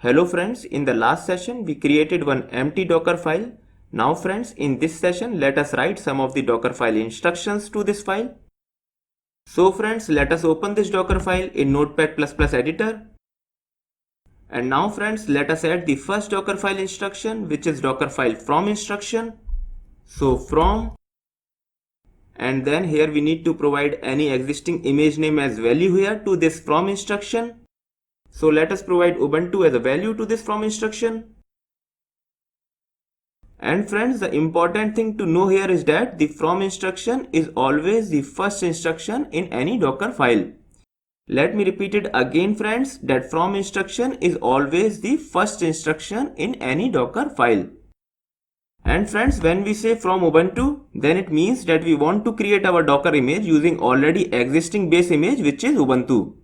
Hello friends, in the last session we created one empty Docker file. Now friends, in this session let us write some of the Docker file instructions to this file. So friends, let us open this Docker file in Notepad++ editor. And now friends, let us add the first Docker file instruction, which is Docker file from instruction. So from, and then here we need to provide any existing image name as value here to this from instruction. So let us provide Ubuntu as a value to this from instruction. And friends, the important thing to know here is that the from instruction is always the first instruction in any Docker file. Let me repeat it again friends, that from instruction is always the first instruction in any Docker file. And friends, when we say from Ubuntu, then it means that we want to create our Docker image using already existing base image, which is Ubuntu.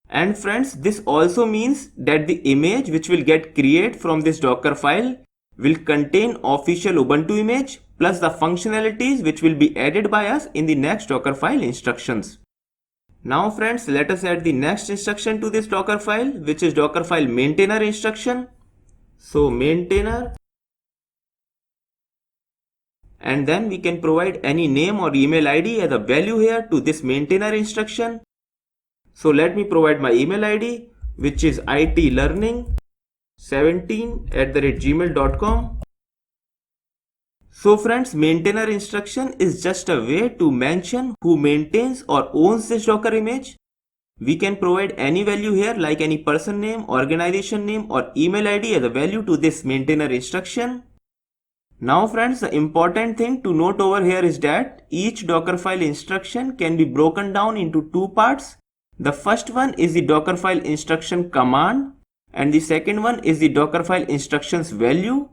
And friends, this also means that the image which will get created from this Docker file will contain official Ubuntu image plus the functionalities which will be added by us in the next Docker file instructions. Now friends, let us add the next instruction to this Docker file, which is Docker file maintainer instruction. So maintainer, and then we can provide any name or email ID as a value here to this maintainer instruction. So let me provide my email ID, which is itlearning17@gmail.com. So friends, maintainer instruction is just a way to mention who maintains or owns this Docker image. We can provide any value here like any person name, organization name or email ID as a value to this maintainer instruction. Now friends, the important thing to note over here is that each Docker file instruction can be broken down into two parts. The first one is the Docker file instruction command and the second one is the Docker file instructions value.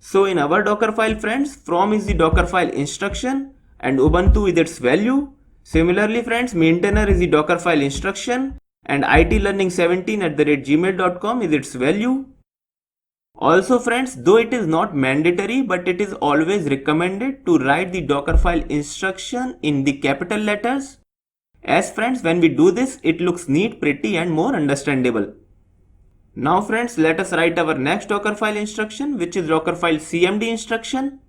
So in our Docker file friends, from is the Docker file instruction and Ubuntu is its value. Similarly friends, maintainer is the Docker file instruction and itlearning17@gmail.com is its value. Also friends, though it is not mandatory, but it is always recommended to write the Docker file instruction in the capital letters. As friends, when we do this, it looks neat, pretty and more understandable. Now friends, let us write our next Docker file instruction, which is Docker file cmd instruction.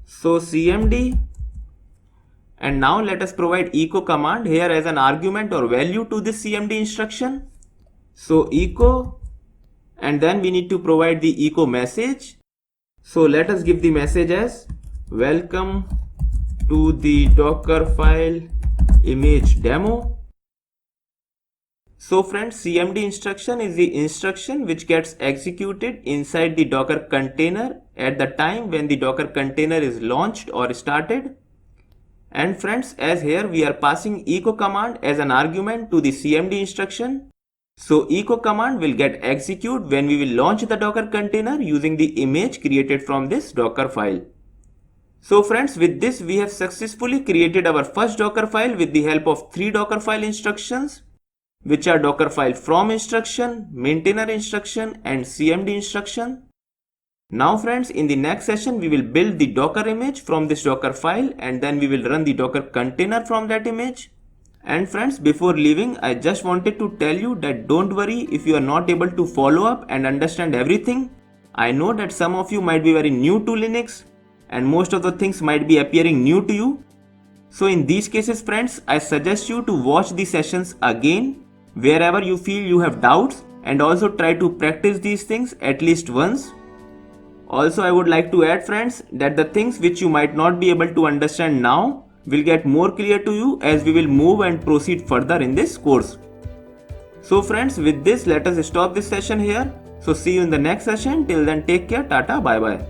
So cmd, and now let us provide echo command here as an argument or value to this cmd instruction. So echo, and then we need to provide the echo message. So let us give the message as welcome to the Docker file image demo. So friends, cmd instruction is the instruction which gets executed inside the Docker container at the time when the Docker container is launched or started. And friends, as here we are passing echo command as an argument to the cmd instruction. So echo command will get executed when we will launch the Docker container using the image created from this Docker file. So friends, with this we have successfully created our first Docker file with the help of three Docker file instructions, which are Docker file from instruction, maintainer instruction and cmd instruction. Now friends, in the next session we will build the Docker image from this Docker file and then we will run the Docker container from that image. And friends, before leaving, I just wanted to tell you that don't worry if you are not able to follow up and understand everything. I know that some of you might be very new to Linux and most of the things might be appearing new to you. So in these cases friends, I suggest you to watch the sessions again wherever you feel you have doubts and also try to practice these things at least once. Also, I would like to add friends that the things which you might not be able to understand now will get more clear to you as we will move and proceed further in this course. So friends, with this let us stop this session here. So see you in the next session. Till then, take care, tata, bye bye.